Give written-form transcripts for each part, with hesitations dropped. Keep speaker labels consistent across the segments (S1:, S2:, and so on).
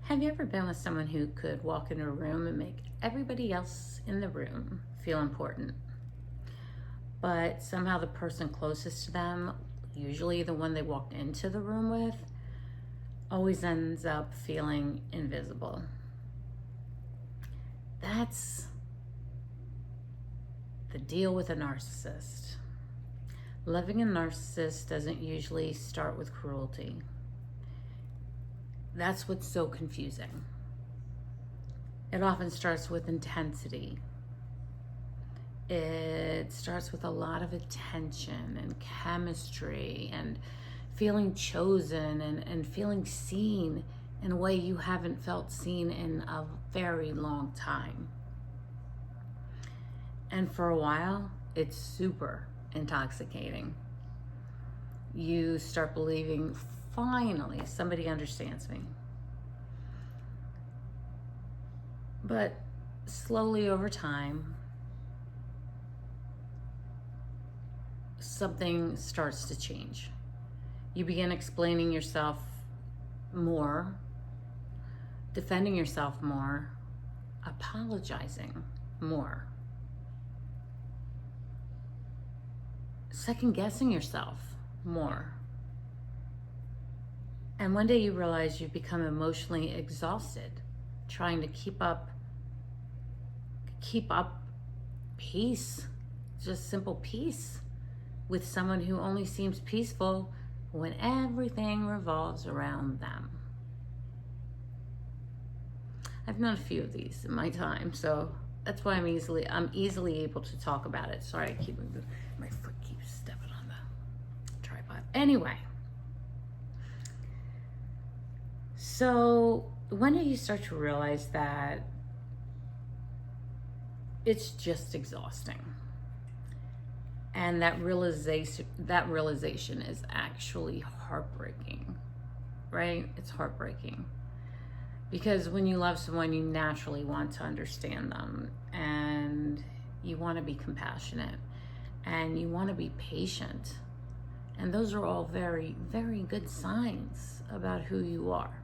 S1: Have you ever been with someone who could walk into a room and make everybody else in the room feel important, but somehow the person closest to them, usually the one they walked into the room with, always ends up feeling invisible? That's the deal with a narcissist. Loving a narcissist doesn't usually start with cruelty. That's what's so confusing. It often starts with intensity. It starts with a lot of attention and chemistry and feeling chosen and feeling seen in a way you haven't felt seen in a very long time. And for a while, it's super intoxicating. You start believing, finally, somebody understands me. But slowly over time, something starts to change. You begin explaining yourself more, defending yourself more, apologizing more, second guessing yourself more. And one day you realize you've become emotionally exhausted trying to keep up peace, just simple peace, with someone who only seems peaceful when everything revolves around them. I've known a few of these in my time, so that's why I'm easily able to talk about it. Sorry, my foot keeps stepping on the tripod. Anyway, so when do you start to realize that it's just exhausting? And that realization is actually heartbreaking, right? It's heartbreaking. Because when you love someone, you naturally want to understand them, and you want to be compassionate, and you want to be patient. And those are all very, very good signs about who you are,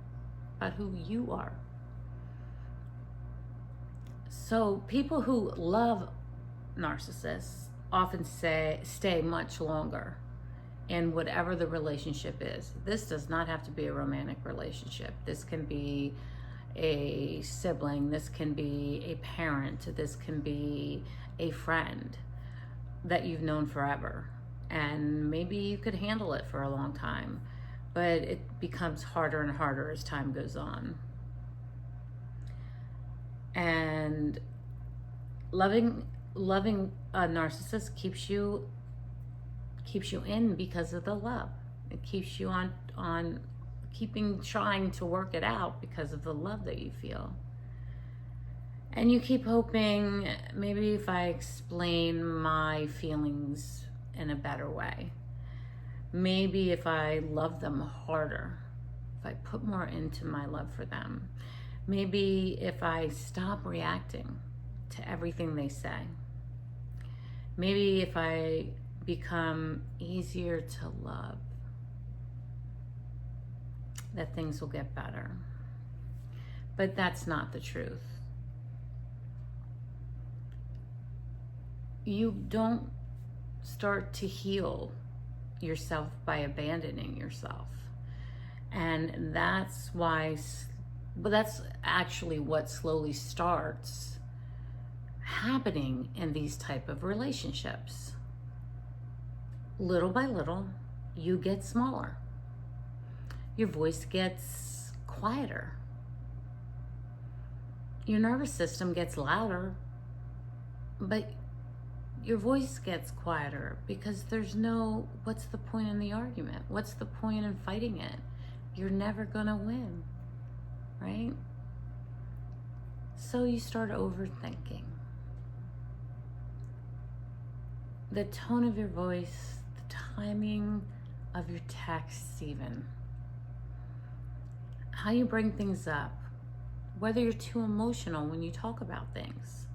S1: So people who love narcissists often stay much longer in whatever the relationship is. This does not have to be a romantic relationship. This can be a sibling, this can be a parent, this can be a friend that you've known forever. And maybe you could handle it for a long time, but it becomes harder and harder as time goes on. And loving a narcissist keeps you in because of the love. It keeps you on trying to work it out because of the love that you feel. And you keep hoping, maybe if I explain my feelings in a better way, maybe if I love them harder, if I put more into my love for them, maybe if I stop reacting to everything they say, maybe if I become easier to love, that things will get better. But that's not the truth. You don't start to heal yourself by abandoning yourself. And that's actually what slowly starts happening in these type of relationships. Little by little, you get smaller. Your voice gets quieter. Your nervous system gets louder, but your voice gets quieter because what's the point in the argument? What's the point in fighting it? You're never gonna win, right? So you start overthinking. The tone of your voice, the timing of your texts even, how you bring things up, whether you're too emotional when you talk about things.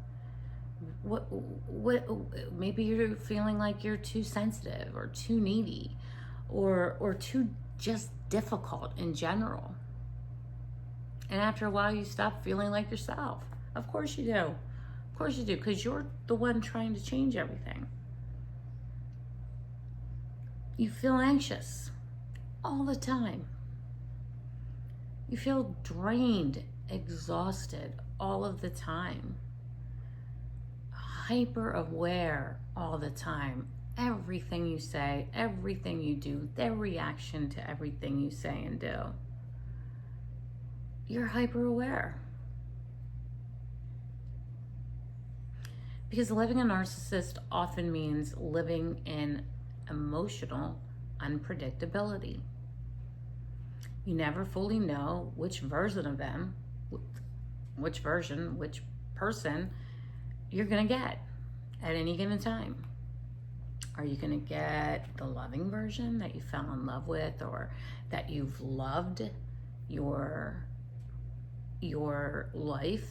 S1: What maybe you're feeling like you're too sensitive or too needy or too just difficult in general. And after a while, you stop feeling like yourself. Of course you do. Of course you do, because you're the one trying to change everything. You feel anxious all the time. You feel drained, exhausted all of the time. Hyper aware all the time. Everything you say, everything you do, their reaction to everything you say and do. You're hyper aware. Because living a narcissist often means living in emotional unpredictability. You never fully know which version of them, which person you're gonna get at any given time. Are you gonna get the loving version that you fell in love with, or that you've loved your life?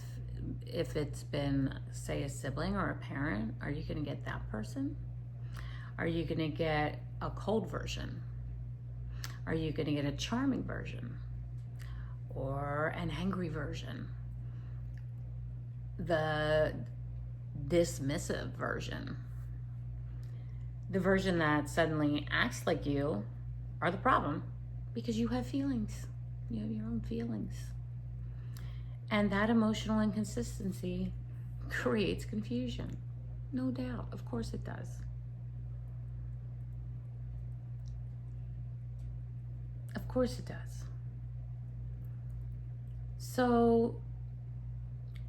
S1: If it's been, say, a sibling or a parent, are you gonna get that person? Are you gonna get a cold version? Are you gonna get a charming version? Or an angry version? The dismissive version? The version that suddenly acts like you are the problem because you have feelings. You have your own feelings. And that emotional inconsistency creates confusion. No doubt. Of course it does. Of course it does. So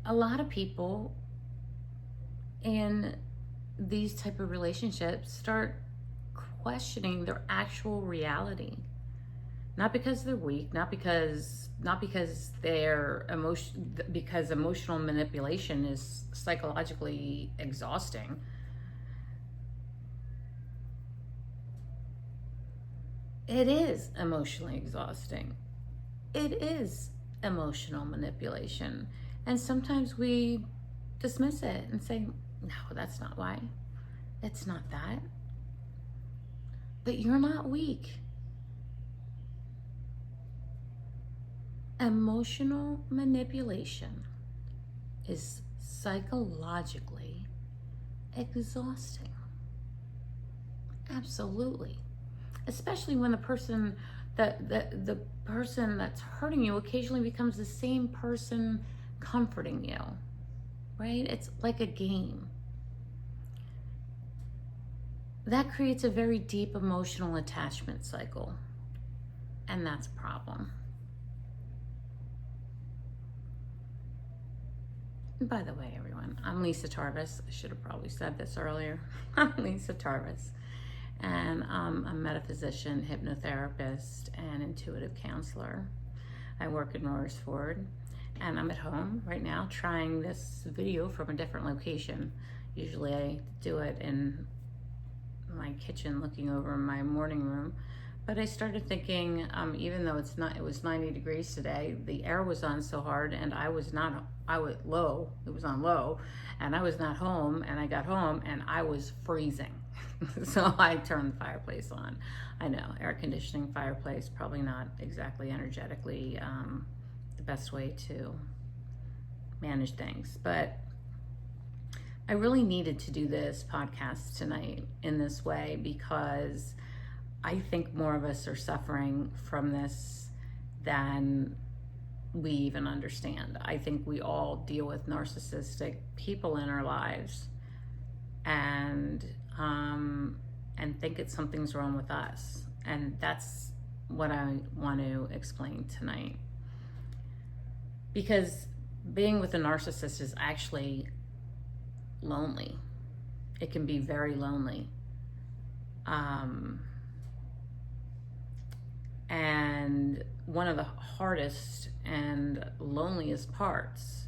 S1: a lot of people in these type of relationships start questioning their actual reality. Not because they're weak, not because because emotional manipulation is psychologically exhausting. It is emotionally exhausting. It is emotional manipulation. And sometimes we dismiss it and say, no, that's not why. It's not that. But you're not weak. Emotional manipulation is psychologically exhausting. Absolutely. Especially when the person the person that's hurting you occasionally becomes the same person comforting you. Right? It's like a game. That creates a very deep emotional attachment cycle. And that's a problem. By the way, everyone, I'm Lisa Tarvis. I should have probably said this earlier. I'm Lisa Tarvis, and I'm a metaphysician, hypnotherapist, and intuitive counselor. I work in Royersford, and I'm at home right now trying this video from a different location. Usually I do it in my kitchen looking over my morning room, but I started thinking, even though it was 90 degrees today, the air was on so hard, and it was on low, and I was not home, and I got home and I was freezing. So I turned the fireplace on. I know, air conditioning, fireplace, probably not exactly energetically the best way to manage things, but I really needed to do this podcast tonight in this way because I think more of us are suffering from this than we even understand. I think we all deal with narcissistic people in our lives and think something's wrong with us. And that's what I want to explain tonight. Because being with a narcissist is actually lonely. It can be very lonely. And one of the hardest and loneliest parts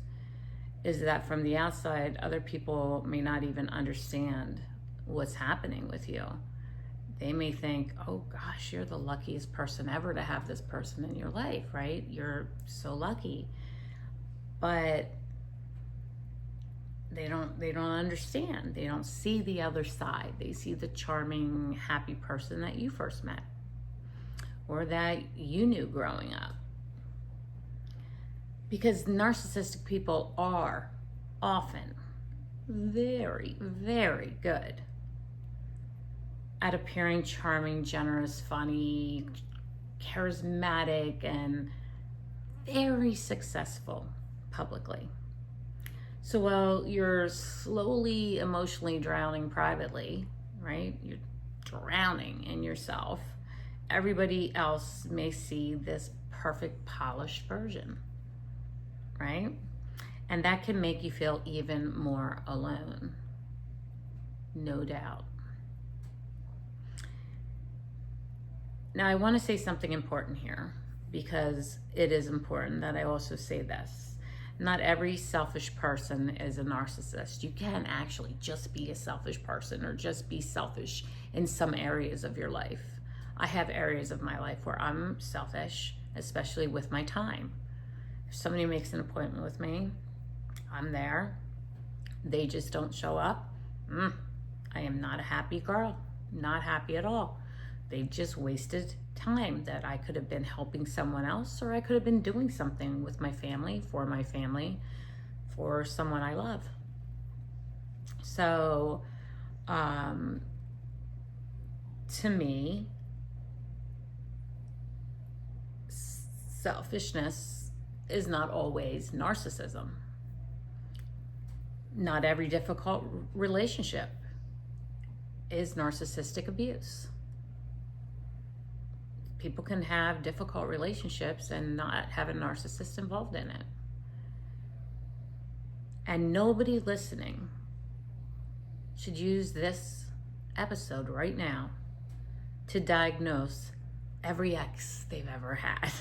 S1: is that from the outside, other people may not even understand what's happening with you. They may think, oh gosh, you're the luckiest person ever to have this person in your life, right? You're so lucky. But they don't understand. They don't see the other side. They see the charming, happy person that you first met or that you knew growing up. Because narcissistic people are often very, very good at appearing charming, generous, funny, charismatic, and very successful publicly. So while you're slowly emotionally drowning privately, right? You're drowning in yourself. Everybody else may see this perfect, polished version, right? And that can make you feel even more alone, no doubt. Now, I want to say something important here, because it is important that I also say this. Not every selfish person is a narcissist. You can actually just be a selfish person, or just be selfish in some areas of your life. I have areas of my life where I'm selfish, especially with my time. If somebody makes an appointment with me, I'm there. They just don't show up. I am not a happy girl. Not happy at all. They just wasted time that I could have been helping someone else, or I could have been doing something with my family, for someone I love. So, to me, selfishness is not always narcissism. Not every difficult relationship is narcissistic abuse. People can have difficult relationships and not have a narcissist involved in it. And nobody listening should use this episode right now to diagnose every ex they've ever had.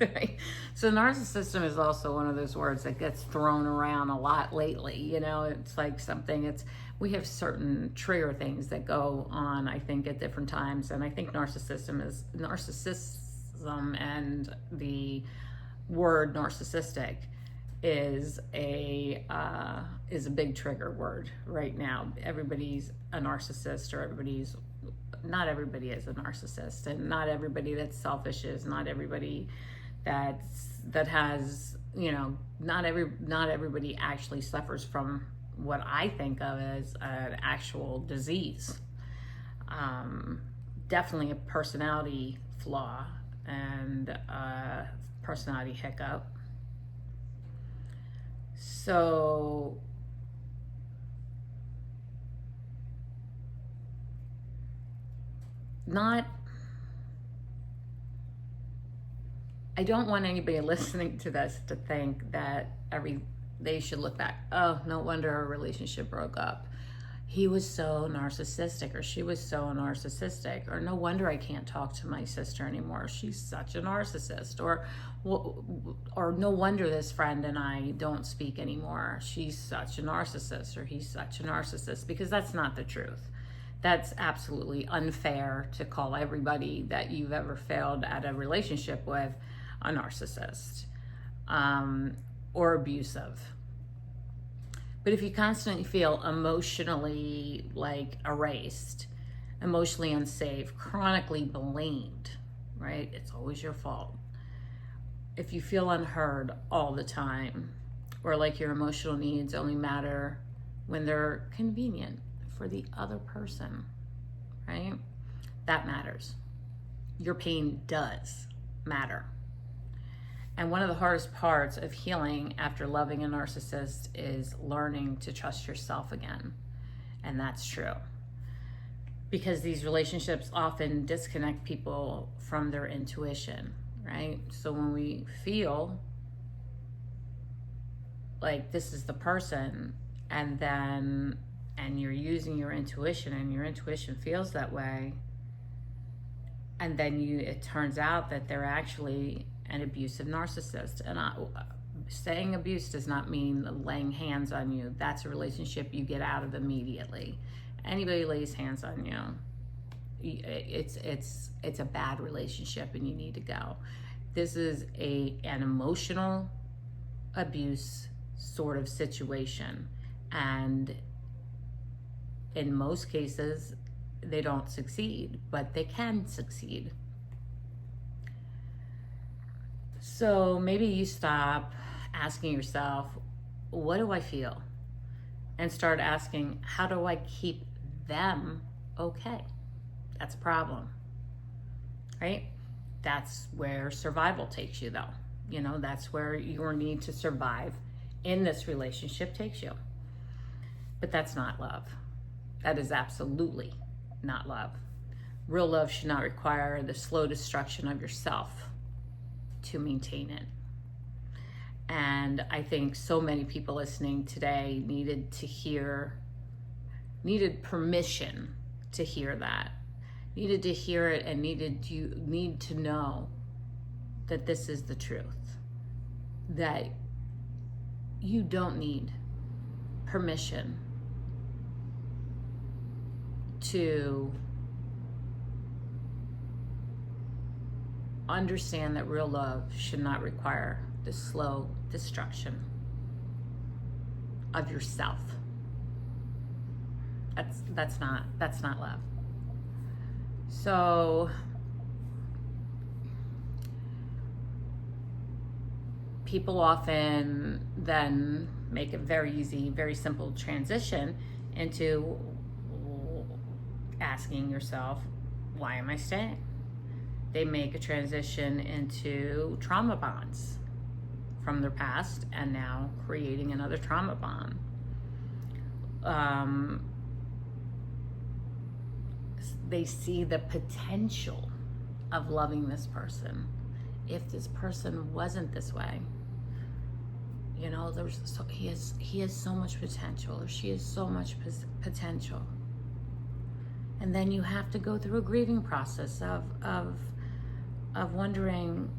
S1: Right? So narcissism is also one of those words that gets thrown around a lot lately. You know, it's like we have certain trigger things that go on, I think, at different times. And I think narcissism and the word narcissistic is a big trigger word right now. Everybody's a narcissist, or not everybody is a narcissist, and not everybody that's selfish is, not everybody that has, not everybody actually suffers from what I think of as an actual disease. Definitely a personality flaw and a personality hiccup. So I don't want anybody listening to this to think that they should look back, oh, no wonder our relationship broke up. He was so narcissistic, or she was so narcissistic, or no wonder I can't talk to my sister anymore. She's such a narcissist, or no wonder this friend and I don't speak anymore. She's such a narcissist, or he's such a narcissist, because that's not the truth. That's absolutely unfair to call everybody that you've ever failed at a relationship with a narcissist, or abusive. But if you constantly feel emotionally erased, emotionally unsafe, chronically blamed, right? It's always your fault. If you feel unheard all the time, or like your emotional needs only matter when they're convenient for the other person, right? That matters. Your pain does matter. And one of the hardest parts of healing after loving a narcissist is learning to trust yourself again. And that's true. Because these relationships often disconnect people from their intuition, right? So when we feel like this is the person, and you're using your intuition, and your intuition feels that way, and then it turns out that they're actually an abusive narcissist. And saying abuse does not mean laying hands on you. That's a relationship you get out of immediately. Anybody lays hands on you, it's a bad relationship, and you need to go. This is an emotional abuse sort of situation, and in most cases they don't succeed, but they can succeed. So maybe you stop asking yourself, what do I feel? And start asking, how do I keep them okay? That's a problem, right? That's where survival takes you, though. You know, that's where your need to survive in this relationship takes you. But that's not love. That is absolutely not love. Real love should not require the slow destruction of yourself to maintain it. And I think so many people listening today needed permission to hear that. Needed to hear it and need to know that this is the truth. That you don't need permission to understand that real love should not require the slow destruction of yourself. That's not love. So people often then make a very easy, very simple transition into asking yourself, why am I staying? They make a transition into trauma bonds from their past and now creating another trauma bond. They see the potential of loving this person. If this person wasn't this way, you know, he has so much potential, or she has so much potential. And then you have to go through a grieving process of wondering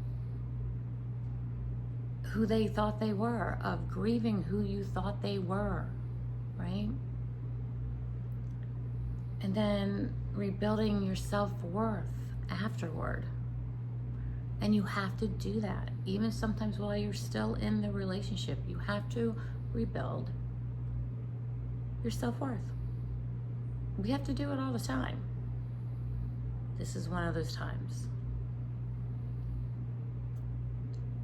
S1: who they thought they were, of grieving who you thought they were, right? And then rebuilding your self-worth afterward. And you have to do that. Even sometimes while you're still in the relationship, you have to rebuild your self-worth. We have to do it all the time. This is one of those times.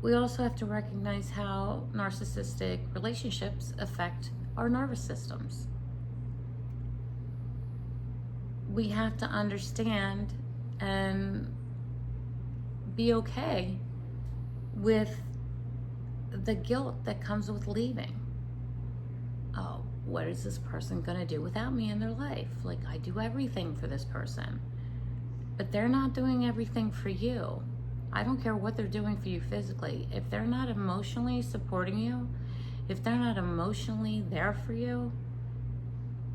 S1: We also have to recognize how narcissistic relationships affect our nervous systems. We have to understand and be okay with the guilt that comes with leaving. Oh, what is this person gonna do without me in their life? Like, I do everything for this person, but they're not doing everything for you. I don't care what they're doing for you physically. If they're not emotionally supporting you, if they're not emotionally there for you,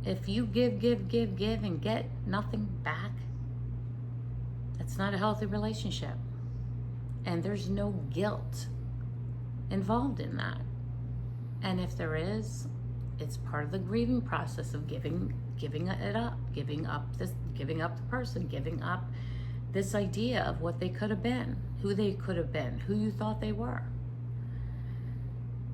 S1: if you give and get nothing back, that's not a healthy relationship. And there's no guilt involved in that. And if there is, it's part of the grieving process of giving it up, giving up the person, giving up this idea of what they could have been, who they could have been, who you thought they were.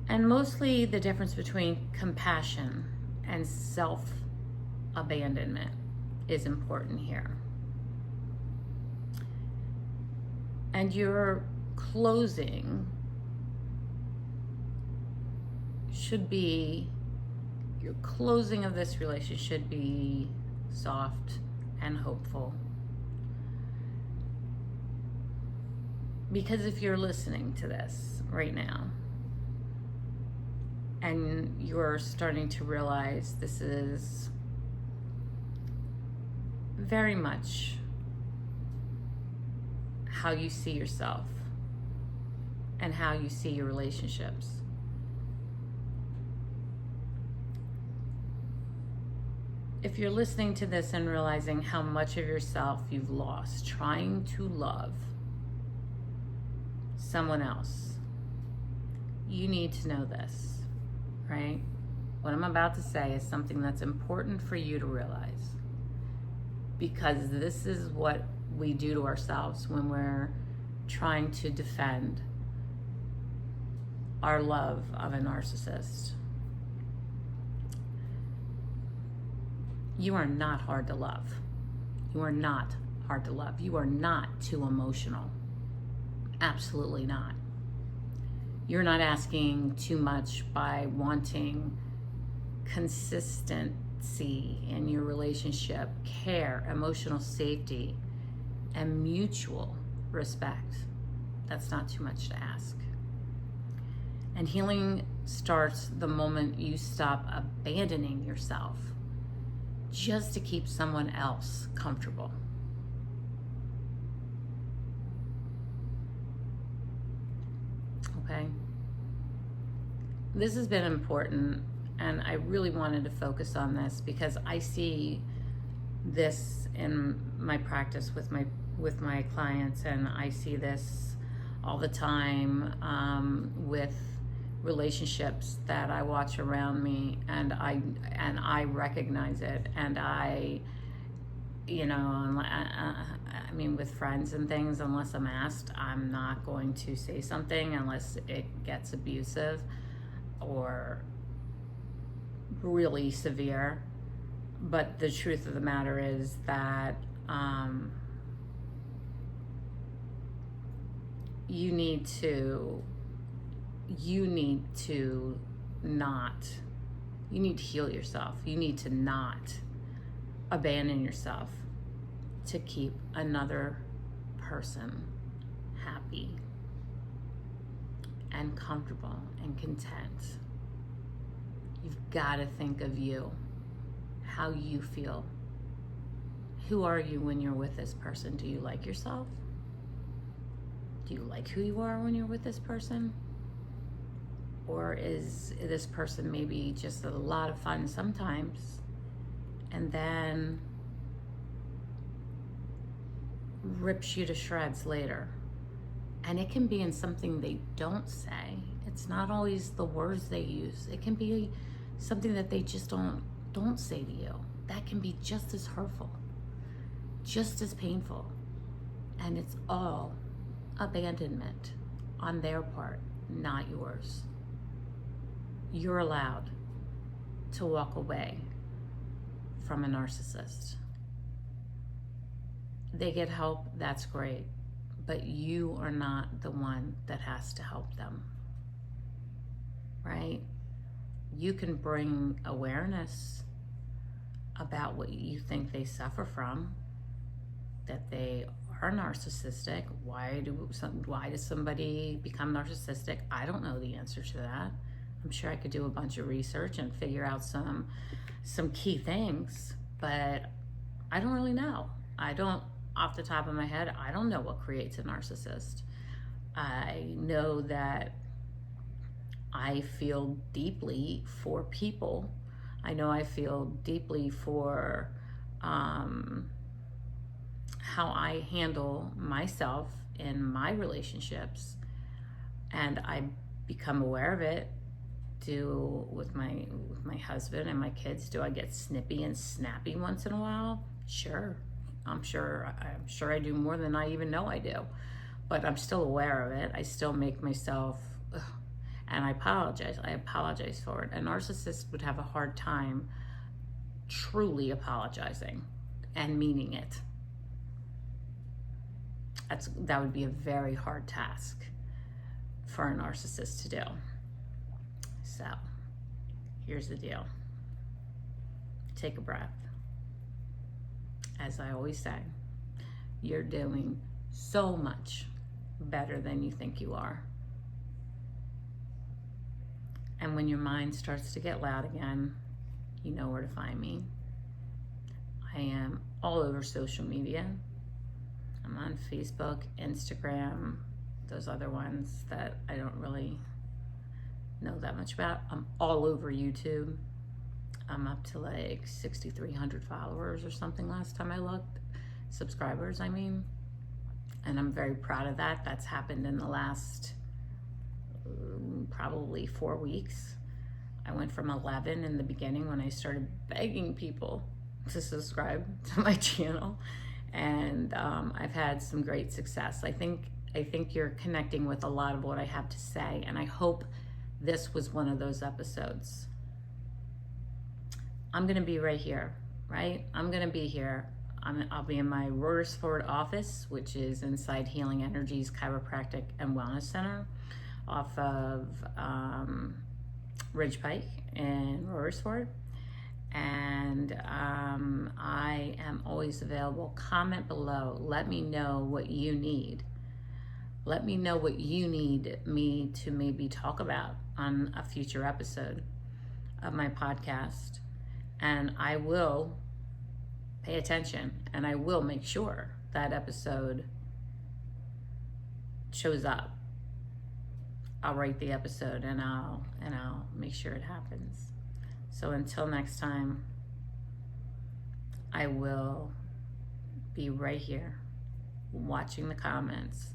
S1: And mostly the difference between compassion and self-abandonment is important here. And your closing your closing of this relationship should be soft and hopeful. Because if you're listening to this right now and you're starting to realize this is very much how you see yourself and how you see your relationships, if you're listening to this and realizing how much of yourself you've lost trying to love someone else, you need to know this, right? What I'm about to say is something that's important for you to realize, because this is what we do to ourselves when we're trying to defend our love of a narcissist. You are not hard to love. You are not hard to love. You are not too emotional. Absolutely not. You're not asking too much by wanting consistency in your relationship, care, emotional safety, and mutual respect. That's not too much to ask. And healing starts the moment you stop abandoning yourself just to keep someone else comfortable. Okay? This has been important, and I really wanted to focus on this because I see this in my practice with my clients, and I see this all the time with relationships that I watch around me, and I recognize it, and I mean, with friends and things, unless I'm asked, I'm not going to say something unless it gets abusive or really severe. But the truth of the matter is that you need to heal yourself. You need to not abandon yourself to keep another person happy and comfortable and content. You've got to think of you, how you feel. Who are you when you're with this person? Do you like yourself? Do you like who you are when you're with this person? Or is this person maybe just a lot of fun sometimes, and then rips you to shreds later? And it can be in something they don't say. It's not always the words they use. It can be something that they just don't say to you. That can be just as hurtful, just as painful. And it's all abandonment on their part, not yours. You're allowed to walk away from a narcissist. They get help, that's great, but you are not the one that has to help them, right? You can bring awareness about what you think they suffer from, that they are narcissistic. Why does somebody become narcissistic? I don't know the answer to that. I'm sure I could do a bunch of research and figure out some key things, but I don't really know. Off the top of my head, I don't know what creates a narcissist. I know that I feel deeply for people. I know I feel deeply for how I handle myself in my relationships, and I become aware of it. With my husband and my kids, do I get snippy and snappy once in a while? Sure. I'm sure I do more than I even know I do, but I'm still aware of it. I still make myself, and I apologize for it. A narcissist would have a hard time truly apologizing and meaning it. That would be a very hard task for a narcissist to do. So here's the deal. Take a breath. As I always say, you're doing so much better than you think you are. And when your mind starts to get loud again, you know where to find me. I am all over social media. I'm on Facebook, Instagram, those other ones that I don't really know that much about. I'm all over YouTube. I'm up to like 6,300 followers or something last time I looked. Subscribers, I mean. And I'm very proud of that. That's happened in the last probably 4 weeks. I went from 11 in the beginning when I started begging people to subscribe to my channel. And I've had some great success. I think you're connecting with a lot of what I have to say, and I hope this was one of those episodes. I'm gonna be right here, right? I'm gonna be here. I'll be in my Royersford office, which is inside Healing Energies Chiropractic and Wellness Center. off of Ridge Pike in Royersford. And I am always available. Comment below. Let me know what you need. Let me know what you need me to maybe talk about on a future episode of my podcast. And I will pay attention, and I will make sure that episode shows up. I'll write the episode, and I'll make sure it happens. So until next time, I will be right here watching the comments,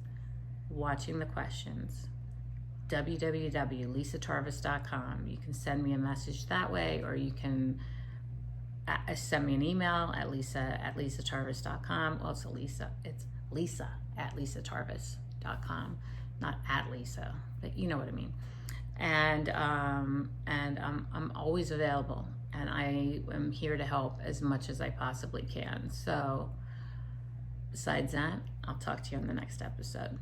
S1: watching the questions. www.lisatarvis.com. You can send me a message that way, or you can send me an email at lisa@lisatarvis.com. Well, it's lisa@lisatarvis.com, not at Lisa, but you know what I mean. And I'm always available, and I am here to help as much as I possibly can. So besides that, I'll talk to you on the next episode.